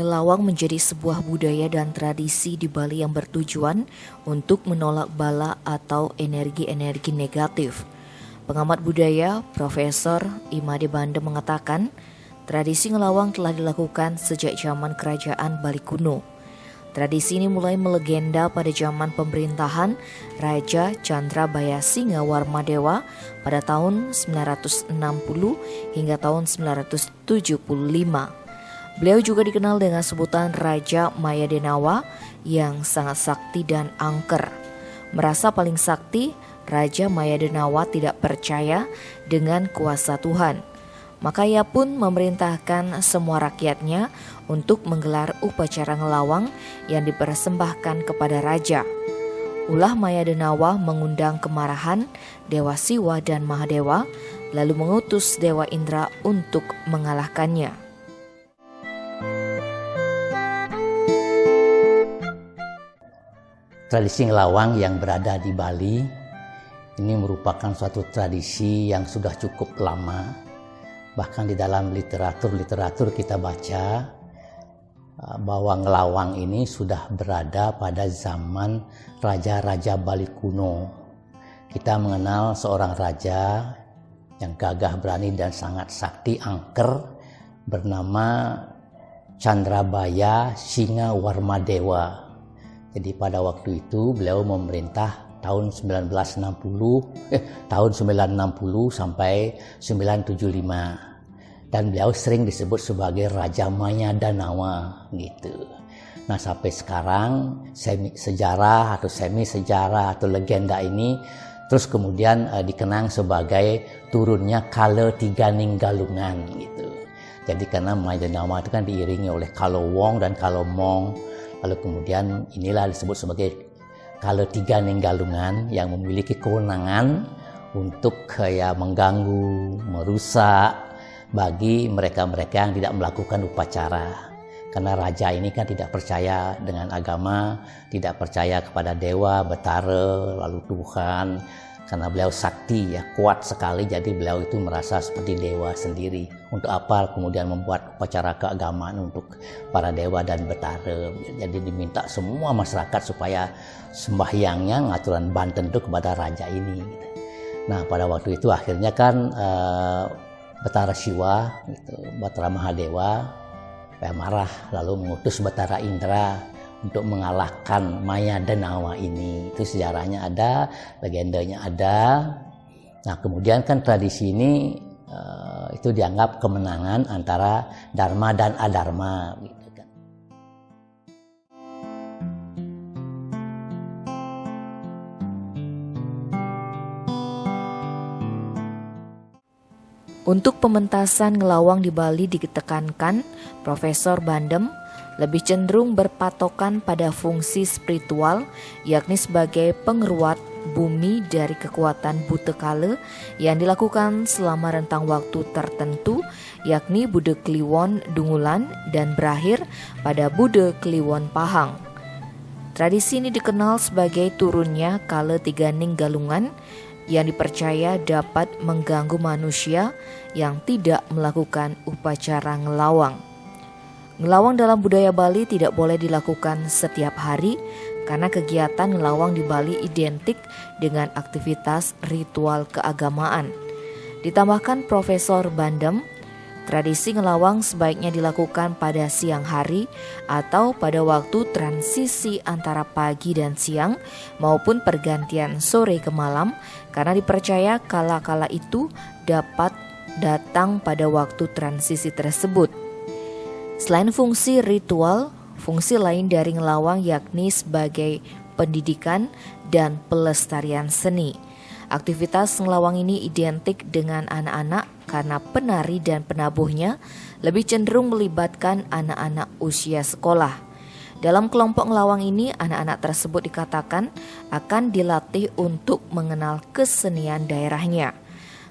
Ngelawang menjadi sebuah budaya dan tradisi di Bali yang bertujuan untuk menolak bala atau energi-energi negatif. Pengamat budaya Profesor Imade Bandem mengatakan, tradisi ngelawang telah dilakukan sejak zaman kerajaan Bali kuno. Tradisi ini mulai melegenda pada zaman pemerintahan Raja Candrabayasinga Warmadewa pada tahun 960 hingga tahun 975. Beliau juga dikenal dengan sebutan Raja Mayadenawa yang sangat sakti dan angker. Merasa paling sakti, Raja Mayadenawa tidak percaya dengan kuasa Tuhan. Maka ia pun memerintahkan semua rakyatnya untuk menggelar upacara ngelawang yang dipersembahkan kepada raja. Ulah Mayadenawa mengundang kemarahan Dewa Siwa dan Mahadewa, lalu mengutus Dewa Indra untuk mengalahkannya. Tradisi ngelawang yang berada di Bali ini merupakan suatu tradisi yang sudah cukup lama. Bahkan di dalam literatur kita baca bahwa ngelawang ini sudah berada pada zaman raja-raja Bali kuno. Kita mengenal seorang raja yang gagah berani dan sangat sakti angker bernama Candrabaya Singa Warmadewa. Jadi pada waktu itu beliau memerintah tahun 960 sampai 975. Dan beliau sering disebut sebagai Raja Mayadanawa gitu. Nah, sampai sekarang semi sejarah atau legenda ini terus kemudian dikenang sebagai turunnya Kala Tiga Ninggalungan gitu. Jadi karena Mayadanawa itu kan diiringi oleh Kalowong dan Kalomong. Lalu kemudian inilah disebut sebagai Kala Tiga Ninggalungan yang memiliki kewenangan untuk mengganggu, merusak bagi mereka-mereka yang tidak melakukan upacara. Karena raja ini kan tidak percaya dengan agama, tidak percaya kepada dewa, betara, lalu Tuhan. Karena beliau sakti kuat sekali, jadi beliau itu merasa seperti dewa sendiri. Untuk apa kemudian membuat upacara keagamaan untuk para dewa dan betara. Jadi diminta semua masyarakat supaya sembahyangnya ngaturan banten itu kepada raja ini. Nah, pada waktu itu akhirnya kan Betara Siwa, Betara Mahadewa marah lalu mengutus Betara Indra untuk mengalahkan Mayadenawa ini. Itu sejarahnya ada, legendanya ada. Nah, kemudian kan tradisi ini itu dianggap kemenangan antara Dharma dan Adharma gitu kan. Untuk pementasan ngelawang di Bali ditekankan Profesor Bandem lebih cenderung berpatokan pada fungsi spiritual, yakni sebagai pengeruat bumi dari kekuatan Buta Kala yang dilakukan selama rentang waktu tertentu, yakni Buddha Kliwon Dungulan dan berakhir pada Buddha Kliwon Pahang. Tradisi ini dikenal sebagai turunnya Kala Tiga Ninggalungan yang dipercaya dapat mengganggu manusia yang tidak melakukan upacara ngelawang. Ngelawang dalam budaya Bali tidak boleh dilakukan setiap hari karena kegiatan ngelawang di Bali identik dengan aktivitas ritual keagamaan. Ditambahkan Profesor Bandem, tradisi ngelawang sebaiknya dilakukan pada siang hari atau pada waktu transisi antara pagi dan siang maupun pergantian sore ke malam karena dipercaya kala-kala itu dapat datang pada waktu transisi tersebut. Selain fungsi ritual, fungsi lain dari ngelawang yakni sebagai pendidikan dan pelestarian seni. Aktivitas ngelawang ini identik dengan anak-anak karena penari dan penabuhnya lebih cenderung melibatkan anak-anak usia sekolah. Dalam kelompok ngelawang ini, anak-anak tersebut dikatakan akan dilatih untuk mengenal kesenian daerahnya.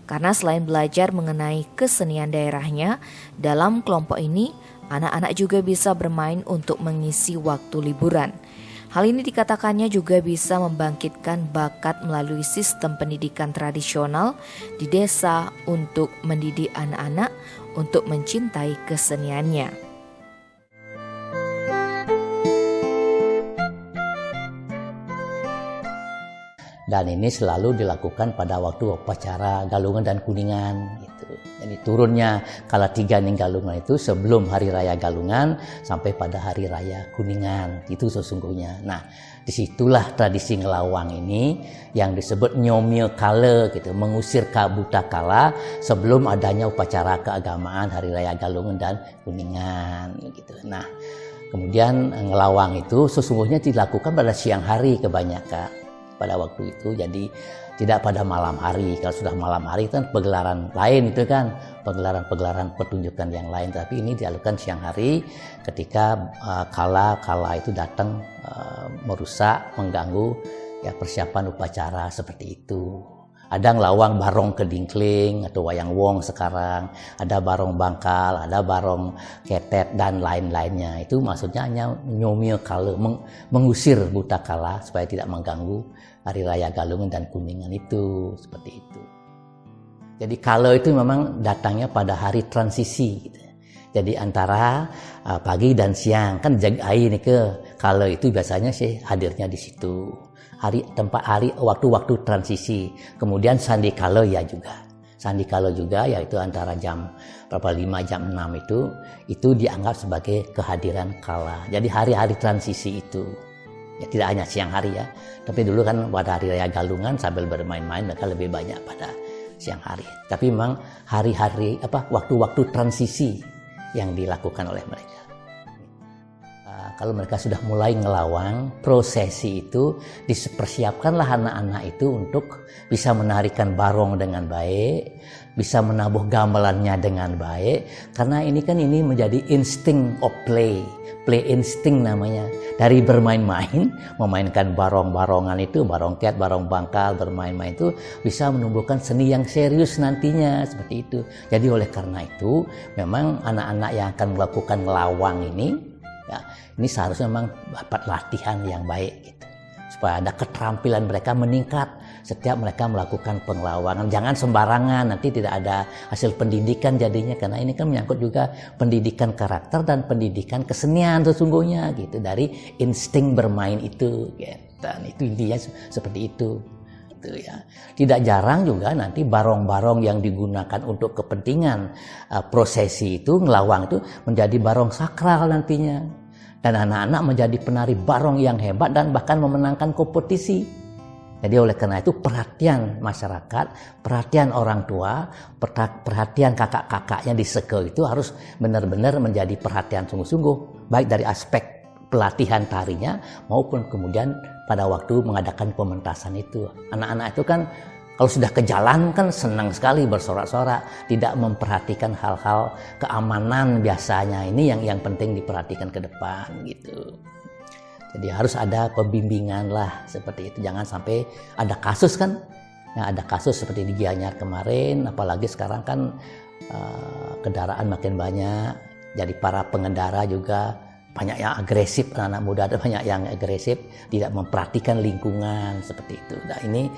Karena selain belajar mengenai kesenian daerahnya, dalam kelompok ini anak-anak juga bisa bermain untuk mengisi waktu liburan. Hal ini dikatakannya juga bisa membangkitkan bakat melalui sistem pendidikan tradisional di desa untuk mendidik anak-anak untuk mencintai keseniannya. Dan ini selalu dilakukan pada waktu upacara Galungan dan Kuningan gitu. Jadi turunnya Kala Tiga Galungan itu sebelum hari raya Galungan sampai pada hari raya Kuningan itu sesungguhnya. Nah, disitulah tradisi ngelawang ini yang disebut nyomil kala gitu, mengusir buta kala sebelum adanya upacara keagamaan hari raya Galungan dan Kuningan gitu. Nah, kemudian ngelawang itu sesungguhnya dilakukan pada siang hari kebanyakan pada waktu itu, jadi tidak pada malam hari. Kalau sudah malam hari kan pegelaran lain itu kan, pegelaran pertunjukan yang lain, tapi ini dilakukan siang hari ketika kala itu datang merusak, mengganggu ya persiapan upacara seperti itu. Ada ngelawang barong kedingkling atau wayang wong sekarang, ada barong bangkal, ada barong ketet dan lain-lainnya. Itu maksudnya hanya nyomil kala, mengusir buta kala supaya tidak mengganggu hari raya Galungan dan Kuningan itu, seperti itu. Jadi kala itu memang datangnya pada hari transisi gitu. Jadi antara pagi dan siang kan jagai ini ke kala itu biasanya sih hadirnya di situ. Waktu-waktu transisi. Kemudian sandi kala ya juga. Sandi kala juga yaitu antara jam 5 jam 6 itu dianggap sebagai kehadiran kala. Jadi hari-hari transisi itu. Ya, tidak hanya siang hari ya, tapi dulu kan pada hari raya Galungan sambil bermain-main mereka lebih banyak pada siang hari. Tapi memang hari-hari waktu-waktu transisi yang dilakukan oleh mereka. Kalau mereka sudah mulai ngelawang, prosesi itu dipersiapkanlah anak-anak itu untuk bisa menarikan barong dengan baik, bisa menabuh gamelannya dengan baik, karena ini menjadi insting of play insting namanya. Dari bermain-main, memainkan barong-barongan itu, barongket, barong bangkal, bermain-main itu bisa menumbuhkan seni yang serius nantinya, seperti itu. Jadi oleh karena itu, memang anak-anak yang akan melakukan ngelawang ini, ya, ini seharusnya memang dapat latihan yang baik gitu, supaya ada keterampilan mereka meningkat setiap mereka melakukan pengelawangan. Jangan sembarangan, nanti tidak ada hasil pendidikan jadinya, karena ini kan menyangkut juga pendidikan karakter dan pendidikan kesenian sesungguhnya gitu, dari insting bermain itu gitu. Dan itu intinya seperti itu. Ya. Tidak jarang juga nanti barong-barong yang digunakan untuk kepentingan prosesi itu, ngelawang itu menjadi barong sakral nantinya. Dan anak-anak menjadi penari barong yang hebat dan bahkan memenangkan kompetisi. Jadi oleh karena itu perhatian masyarakat, perhatian orang tua, perhatian kakak-kakaknya di seke itu harus benar-benar menjadi perhatian sungguh-sungguh. Baik dari aspek pelatihan tarinya maupun kemudian pada waktu mengadakan pementasan itu. Anak-anak itu kan kalau sudah ke jalan kan senang sekali bersorak-sorak, tidak memperhatikan hal-hal keamanan biasanya. Ini yang penting diperhatikan ke depan gitu. Jadi harus ada pembimbingan lah seperti itu. Jangan sampai ada kasus kan, ya ada kasus seperti di Gianyar kemarin, apalagi sekarang kan kendaraan makin banyak. Jadi para pengendara juga banyak yang agresif, anak-anak muda ada banyak yang agresif, tidak memperhatikan lingkungan seperti itu. Nah ini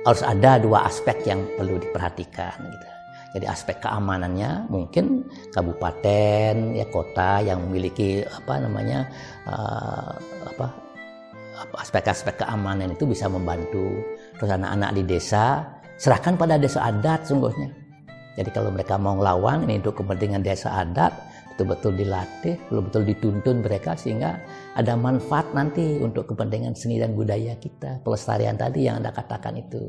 harus ada dua aspek yang perlu diperhatikan gitu. Jadi aspek keamanannya mungkin kabupaten ya kota yang memiliki aspek-aspek keamanan itu bisa membantu. Terus anak-anak di desa serahkan pada desa adat sungguhnya. Jadi kalau mereka mau ngelawang ini untuk kepentingan desa adat, betul-betul dilatih, betul-betul dituntun mereka sehingga ada manfaat nanti untuk kepentingan seni dan budaya kita, pelestarian tadi yang Anda katakan itu.